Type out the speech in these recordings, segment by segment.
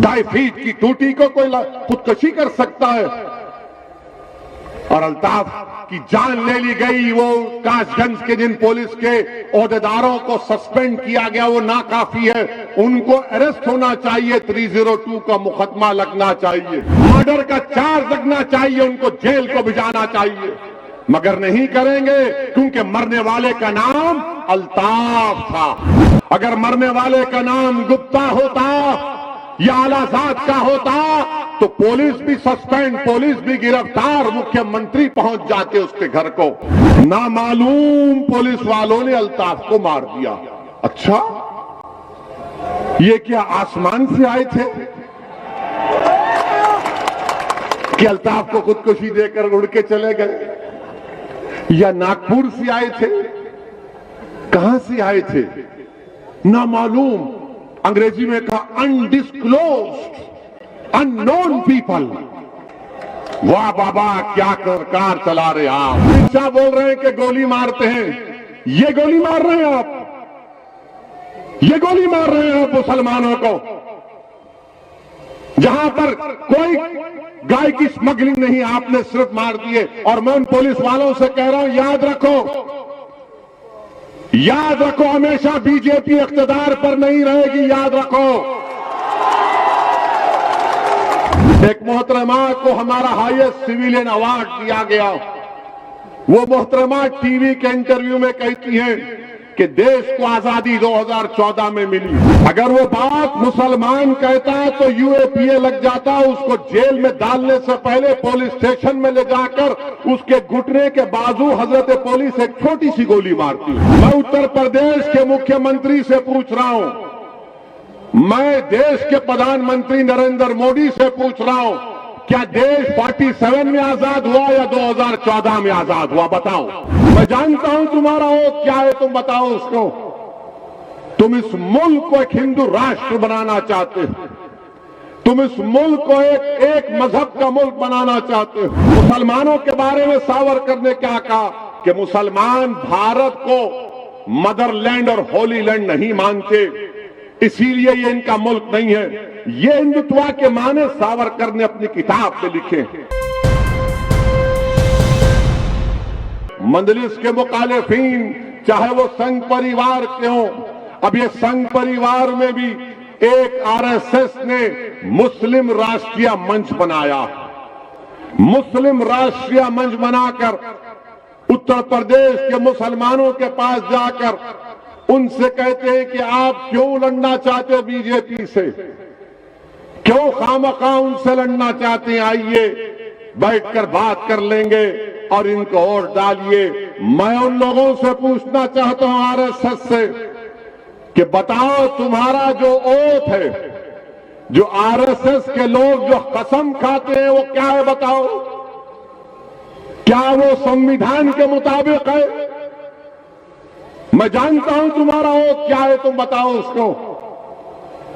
2.5 feet की टूटी को कोई खुदकशी कर सकता है। और अल्ताफ की जान ले ली गई। वो कासगंज के जिन पुलिस के ओहदेदारों को सस्पेंड किया गया वो नाकाफी है, उनको अरेस्ट होना चाहिए, 302 का मुकदमा लगना चाहिए, मर्डर का चार्ज लगना चाहिए, उनको जेल को भिजाना चाहिए, मगर नहीं करेंगे क्योंकि मरने वाले का नाम अल्ताफ था। अगर मरने वाले का नाम गुप्ता होता या आलाजाद का होता तो पुलिस भी सस्पेंड, पुलिस भी गिरफ्तार, मुख्यमंत्री पहुंच जाते उसके घर को। नामालूम पुलिस वालों ने अल्ताफ को मार दिया। अच्छा, ये क्या आसमान से आए थे कि अल्ताफ को खुदकुशी देकर उड़ के चले गए, या नागपुर से आए थे? कहां से आए थे? नामालूम, अंग्रेजी में कहा अनडिस्क्लोज्ड, अननोन पीपल। वाह बाबा, क्या सरकार चला रहे आप। शिक्षा बोल रहे हैं कि गोली मारते हैं, ये गोली मार रहे हैं आप, ये गोली मार रहे हैं आप मुसलमानों को, जहां पर कोई गाय की स्मगलिंग नहीं, आपने सिर्फ मार दिए। और मैं उन पुलिस वालों से कह रहा हूं, याद रखो, याद रखो, हमेशा बीजेपी इख्तिदार पर नहीं रहेगी, याद रखो। एक मोहतरमा को हमारा हाईएस्ट सिविलियन अवार्ड दिया गया। वो मोहतरमा टीवी के इंटरव्यू में कहती हैं कि देश को आजादी 2014 में मिली। अगर वो बात मुसलमान कहता है तो यूएपीए लग जाता, उसको जेल में डालने से पहले पुलिस स्टेशन में ले जाकर उसके घुटने के बाजू हजरत पुलिस एक छोटी सी गोली मारती। मैं उत्तर प्रदेश के मुख्यमंत्री से पूछ रहा हूं, मैं देश के प्रधानमंत्री नरेंद्र मोदी से पूछ रहा हूं, क्या देश 47 में आजाद हुआ या 2014 में आजाद हुआ? बताओ। मैं जानता हूं तुम्हारा वो क्या है, तुम बताओ उसको। तुम इस मुल्क को एक हिंदू राष्ट्र बनाना चाहते हो, तुम इस मुल्क को एक मजहब का मुल्क बनाना चाहते हो। मुसलमानों के बारे में सावरकर ने क्या कहा कि मुसलमान भारत को मदरलैंड और होली लैंड नहीं मानते, इसीलिए ये इनका मुल्क नहीं है। ये हिंदुत्व के माने सावरकर ने अपनी किताब में लिखे। मंदलिस के मुखालिफिन, चाहे वो संघ परिवार के हों, अब ये संघ परिवार में भी एक आरएसएस ने मुस्लिम राष्ट्रीय मंच बनाया। मुस्लिम राष्ट्रीय मंच बनाकर उत्तर प्रदेश के मुसलमानों के पास जाकर उनसे कहते हैं कि आप क्यों लड़ना चाहते हो बीजेपी से, क्यों खामखा उनसे लड़ना चाहते हैं, आइए बैठकर बात कर लेंगे और इनको वोट डालिए। मैं उन लोगों से पूछना चाहता हूं आरएसएस से कि बताओ तुम्हारा जो ओथ है, जो आरएसएस के लोग जो कसम खाते हैं वो क्या है? बताओ, क्या वो संविधान के मुताबिक है? मैं जानता हूं तुम्हारा ओथ क्या है, तुम बताओ उसको।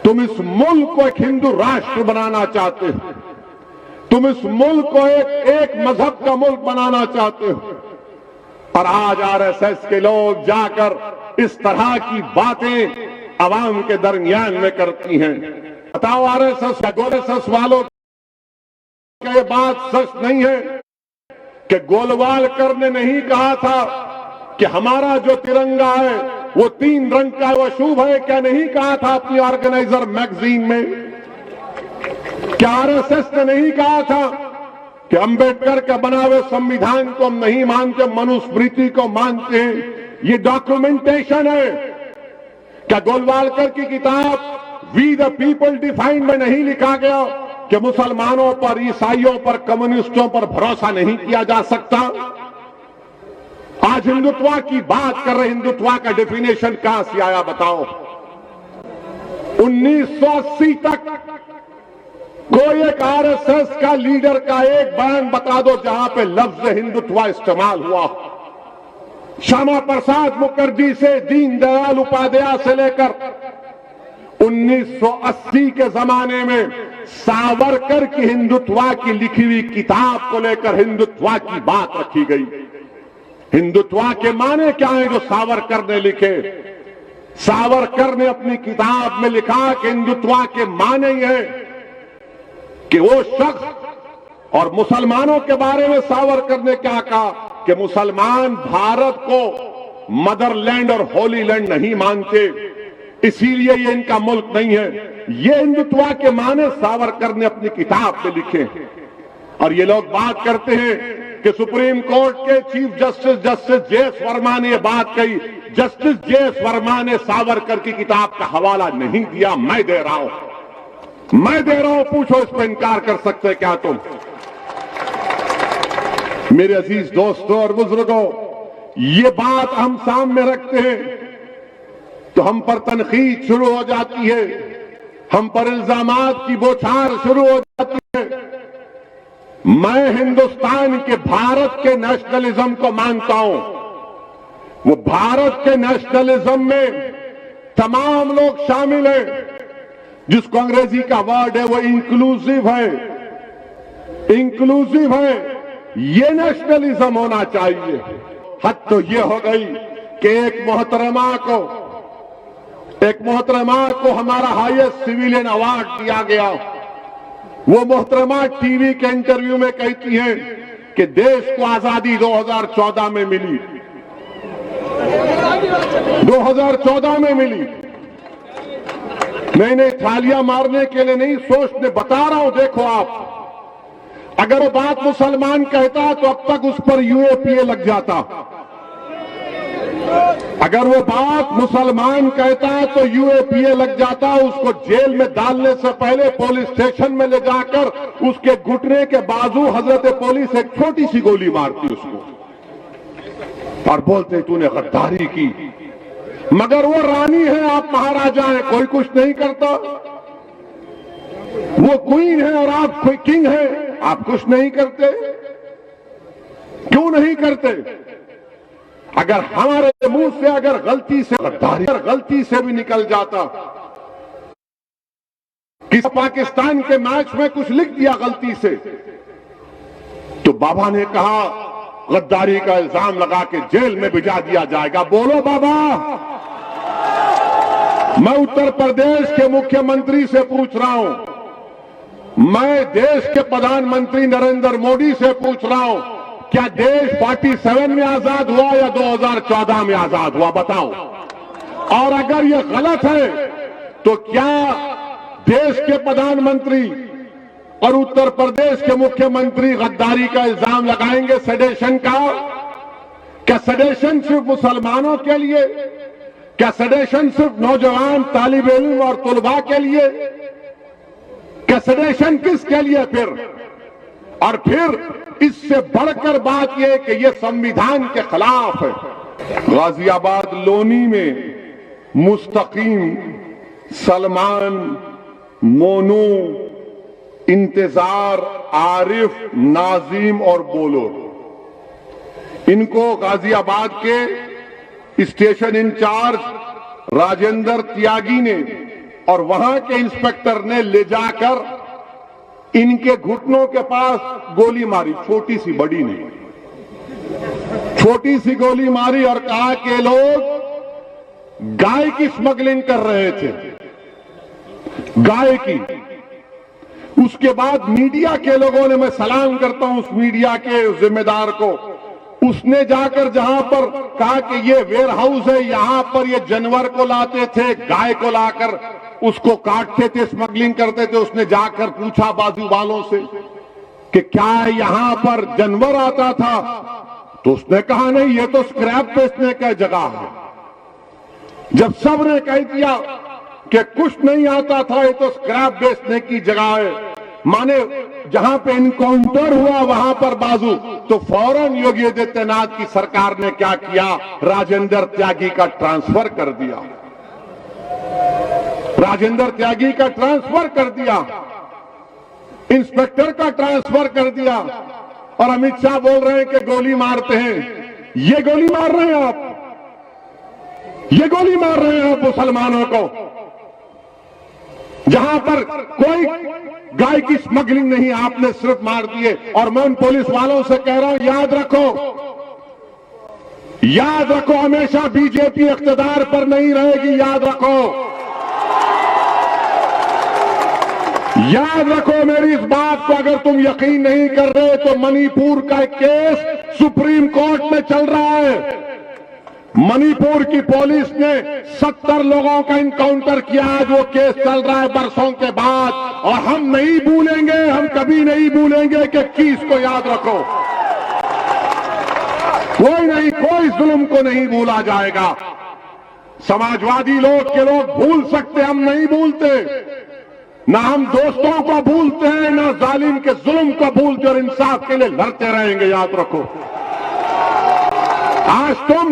तुम इस मुल्क को एक हिंदू राष्ट्र बनाना चाहते हो, तुम इस मुल्क को एक मजहब का मुल्क बनाना चाहते हो, और आज आरएसएस के लोग जाकर इस तरह की बातें अवाम के दरमियान में करती हैं। बताओ आरएसएस वालों की ये बात सच नहीं है कि गोलवालकर ने नहीं कहा था कि हमारा जो तिरंगा है वो 3 रंग का है, वो शुभ है? क्या नहीं कहा था अपनी ऑर्गेनाइजर मैगजीन में? क्या आरएसएस ने नहीं कहा था कि अंबेडकर का बना हुए संविधान को हम नहीं मानते, मनुस्मृति को मानते हैं? ये डॉक्यूमेंटेशन है। क्या गोलवालकर की किताब वी द पीपल डिफाइंड में नहीं लिखा गया कि मुसलमानों पर, ईसाइयों पर, कम्युनिस्टों पर भरोसा नहीं किया जा सकता? आज हिंदुत्व की बात कर रहे, हिंदुत्व का डेफिनेशन कहां से आया बताओ? 1980 तक कोई एक आरएसएस का लीडर का एक बयान बता दो जहां पे लफ्ज हिंदुत्व इस्तेमाल हुआ। श्यामा प्रसाद मुखर्जी से दीनदयाल उपाध्याय से लेकर 1980 के जमाने में सावरकर की हिंदुत्व की लिखी हुई किताब को लेकर हिंदुत्व की बात रखी गई। हिंदुत्व के माने क्या है जो सावरकर ने लिखे? सावरकर ने अपनी किताब में लिखा कि हिंदुत्व के माने ही है कि वो शख्स और मुसलमानों के बारे में सावरकर ने क्या कहा कि मुसलमान भारत को मदरलैंड और होली लैंड नहीं मानते, इसीलिए ये इनका मुल्क नहीं है। ये हिंदुत्व के माने सावरकर ने अपनी किताब में लिखे। और ये लोग बात करते हैं कि सुप्रीम कोर्ट के चीफ जस्टिस जे.एस. वर्मा ने ये बात कही। Justice JS. वर्मा ने सावरकर की किताब का हवाला नहीं दिया, मैं दे रहा हूं, पूछो इस पर इनकार कर सकते क्या तुम? मेरे अजीज दोस्तों और बुजुर्गों, ये बात हम सामने रखते हैं तो हम पर तनकीद शुरू हो जाती है, हम पर इल्जामात की बौछार शुरू हो जाती है। मैं हिंदुस्तान के भारत के नेशनलिज्म को मानता हूं। वो भारत के नेशनलिज्म में तमाम लोग शामिल हैं, जिसको अंग्रेजी का वर्ड है वो इंक्लूसिव है, इंक्लूसिव है। ये नेशनलिज्म होना चाहिए। हद तो ये हो गई कि एक मोहतरमा को हमारा हाईएस्ट सिविलियन अवार्ड दिया गया। वो मोहतरमा टीवी के इंटरव्यू में कहती हैं कि देश को आजादी 2014 में मिली, 2014 में मिली। नहीं, थालियां मारने के लिए नहीं, सोचने बता रहा हूं। देखो आप, अगर वो बात मुसलमान कहता तो अब तक उस पर यूएपीए लग जाता। अगर वो बात मुसलमान कहता तो यूएपीए लग जाता। उसको जेल में डालने से पहले पुलिस स्टेशन में ले जाकर उसके घुटने के बाजू हजरत पुलिस एक छोटी सी गोली मारती उसको और बोलते तूने गद्दारी की। मगर वो रानी है, आप महाराजा हैं, कोई कुछ नहीं करता। वो क्वीन है और आप कोई किंग है, आप कुछ नहीं करते। क्यों नहीं करते? अगर हमारे मुंह से अगर गलती से भी निकल जाता, किस पाकिस्तान के मैच में कुछ लिख दिया गलती से, तो बाबा ने कहा गद्दारी का इल्जाम लगा के जेल में भिजा दिया जाएगा। बोलो बाबा। मैं उत्तर प्रदेश के मुख्यमंत्री से पूछ रहा हूं, मैं देश के प्रधानमंत्री नरेंद्र मोदी से पूछ रहा हूं, क्या देश 47 में आजाद हुआ या 2014 में आजाद हुआ? बताओ। और अगर यह गलत है तो क्या देश के प्रधानमंत्री और उत्तर प्रदेश के मुख्यमंत्री गद्दारी का इल्जाम लगाएंगे सेडेशन का? क्या सेडेशन सिर्फ मुसलमानों के लिए? क्या सेडेशन सिर्फ नौजवान तालिब इल्म और तुलबा के लिए? क्या सेडेशन किसके लिए फिर? और फिर इससे बढ़कर बात यह कि यह संविधान के खिलाफ है। गाजियाबाद लोनी में मुस्तकीम, सलमान, मोनू, इंतजार, आरिफ, नाजीम और बोलो, इनको गाजियाबाद के स्टेशन इंचार्ज राजेंद्र त्यागी ने और वहां के इंस्पेक्टर ने ले जाकर इनके घुटनों के पास गोली मारी, छोटी सी, बड़ी नहीं, छोटी सी गोली मारी और कहा कि लोग गाय की स्मगलिंग कर रहे थे, गाय की। उसके बाद मीडिया के लोगों ने, मैं सलाम करता हूं उस मीडिया के जिम्मेदार को, उसने जाकर जहां पर कहा कि ये वेयर हाउस है, यहां पर ये जानवर को लाते थे, गाय को लाकर उसको काटते थे, स्मगलिंग करते थे। उसने जाकर पूछा बाजू वालों से कि क्या यहां पर जानवर आता था? तो उसने कहा नहीं, ये तो स्क्रैप बेचने का जगह है। जब सब ने कह दिया कि कुछ नहीं आता था, ये तो स्क्रैप बेचने की जगह है, माने जहां पे इनकाउंटर हुआ वहां पर बाजू, तो फौरन योगी आदित्यनाथ की सरकार ने क्या किया? राजेंद्र त्यागी का ट्रांसफर कर दिया, राजेंद्र त्यागी का ट्रांसफर कर दिया, इंस्पेक्टर का ट्रांसफर कर दिया। और अमित शाह बोल रहे हैं कि गोली मारते हैं। ये गोली मार रहे हैं आप, ये गोली मार रहे हैं आप मुसलमानों को, जहां पर कोई गाय की स्मगलिंग नहीं, आपने सिर्फ मार दिए। और मैं उन पुलिस वालों से कह रहा हूं, याद रखो, याद रखो, हमेशा बीजेपी इख्तिदार पर नहीं रहेगी, याद रखो, याद रखो मेरी इस बात को, अगर तुम यकीन नहीं कर रहे तो मणिपुर का एक केस सुप्रीम कोर्ट में चल रहा है। मणिपुर की पुलिस ने 70 लोगों का इनकाउंटर किया। आज वो केस चल रहा है बरसों के बाद, और हम नहीं भूलेंगे, हम कभी नहीं भूलेंगे कि 21 को याद रखो। कोई नहीं, कोई जुल्म को नहीं भूला जाएगा। समाजवादी लोग के लोग भूल सकते, हम नहीं भूलते। ना हम दोस्तों को भूलते हैं, ना जालिम के जुल्म को भूलते, और इंसाफ के लिए लड़ते रहेंगे। याद रखो, आज तुम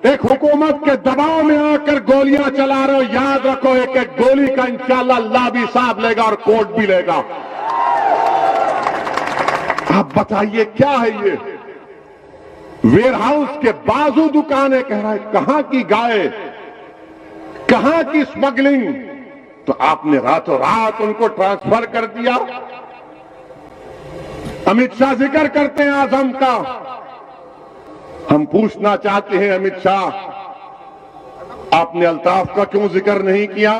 एक हुकूमत के दबाव में आकर गोलियां चला रहे हो। याद रखो, एक एक गोली का इंशाअल्लाह अल्लाह भी हिसाब लेगा और कोर्ट भी लेगा। आप बताइए क्या है ये? वेयरहाउस के बाजू दुकानें कह रहा है, कहां की गाय, कहां की स्मगलिंग? तो आपने रातों रात उनको ट्रांसफर कर दिया। अमित शाह जिक्र करते हैं आजम का। हम पूछना चाहते हैं अमित शाह, आपने अल्ताफ का क्यों जिक्र नहीं किया?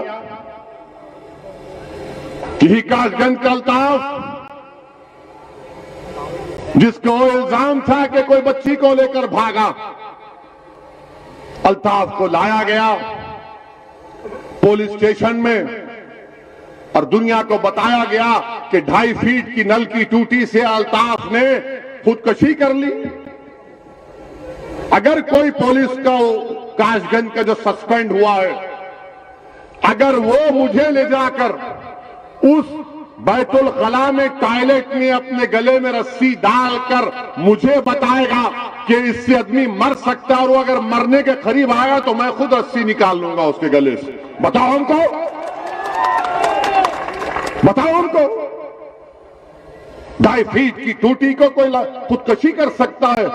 यही कासगंज का अल्ताफ जिसको इल्जाम था कि कोई बच्ची को लेकर भागा, अल्ताफ को लाया गया पुलिस स्टेशन में और दुनिया को बताया गया कि 2.5 फीट की नल की टूटी से अल्ताफ ने खुदकुशी कर ली। अगर कोई पुलिस का कासगंज का जो सस्पेंड हुआ है, अगर वो मुझे ले जाकर उस बैतुल खला में टॉयलेट में अपने गले में रस्सी डालकर मुझे बताएगा कि इससे आदमी मर सकता है, और वो अगर मरने के करीब आया तो मैं खुद रस्सी निकाल लूंगा उसके गले से। बताओ हमको, बताओ हमको, 2.5 फीट की टूटी को कोई खुदकुशी कर सकता है?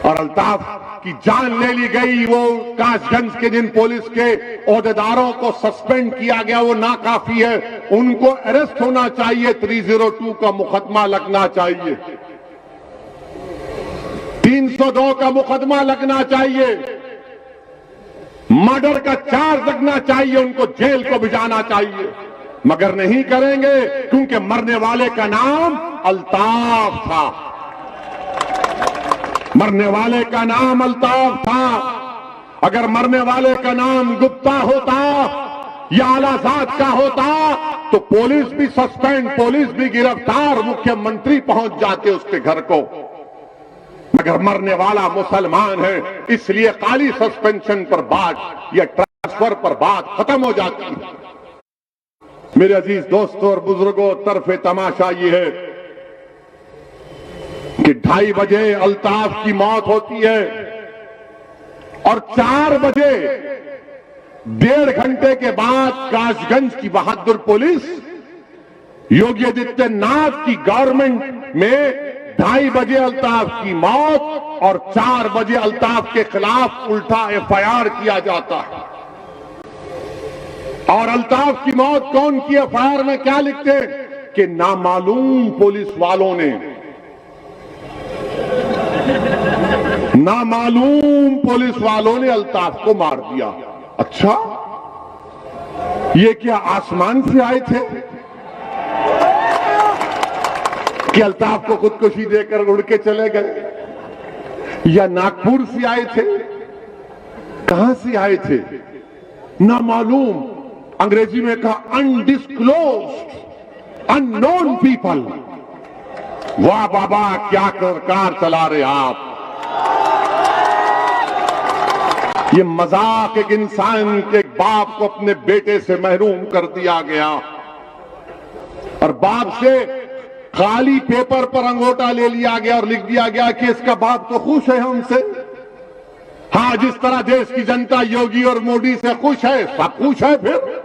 और अल्ताफ की जान ले ली गई। वो कासगंज के जिन पुलिस के ओहदेदारों को सस्पेंड किया गया वो नाकाफी है, उनको अरेस्ट होना चाहिए, 302 का मुकदमा लगना चाहिए, 302 का मुकदमा लगना चाहिए, मर्डर का चार्ज लगना चाहिए, उनको जेल को भिजाना चाहिए। मगर नहीं करेंगे क्योंकि मरने वाले का नाम अल्ताफ था, मरने वाले का नाम अल्ताफ था। अगर मरने वाले का नाम गुप्ता होता या आलाजाद का होता तो पुलिस भी सस्पेंड, पुलिस भी गिरफ्तार, मुख्यमंत्री पहुंच जाते उसके घर को। मगर मरने वाला मुसलमान है, इसलिए खाली सस्पेंशन पर बात या ट्रांसफर पर बात खत्म हो जाती है। मेरे अजीज दोस्तों और बुजुर्गों, तरफे तमाशा ये है कि 2:30 बजे अल्ताफ की मौत होती है और 4 बजे 1.5 घंटे के बाद कासगंज की बहादुर पुलिस योगी आदित्यनाथ की गवर्नमेंट में 2:30 बजे अल्ताफ की मौत और 4 बजे अल्ताफ के खिलाफ उल्टा एफआईआर किया जाता है। और अल्ताफ की मौत कौन की? एफआईआर में क्या लिखते हैं कि नामालूम पुलिस वालों ने, नामालूम पुलिस वालों ने अल्ताफ को मार दिया। अच्छा, ये क्या आसमान से आए थे कि अल्ताफ को खुदकुशी देकर उड़ के चले गए, या नागपुर से आए थे? कहां से आए थे? नामालूम, अंग्रेजी में कहा अनडिस्क्लोज्ड, अननोन पीपल। वाह बाबा, क्या सरकार चला रहे आप। ये मजाक, एक इंसान के बाप को अपने बेटे से महरूम कर दिया गया और बाप से खाली पेपर पर अंगूठा ले लिया गया और लिख दिया गया कि इसका बाप तो खुश है हमसे। हाँ, जिस तरह देश की जनता योगी और मोदी से खुश है, सब खुश है, फिर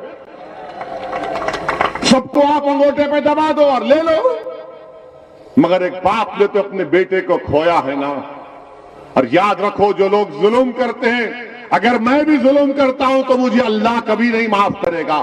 सबको आप अंगूठे पे दबा दो और ले लो। मगर एक बाप ने तो अपने बेटे को खोया है ना। और याद रखो, जो लोग जुल्म करते हैं, अगर मैं भी जुल्म करता हूं तो मुझे अल्लाह कभी नहीं माफ करेगा।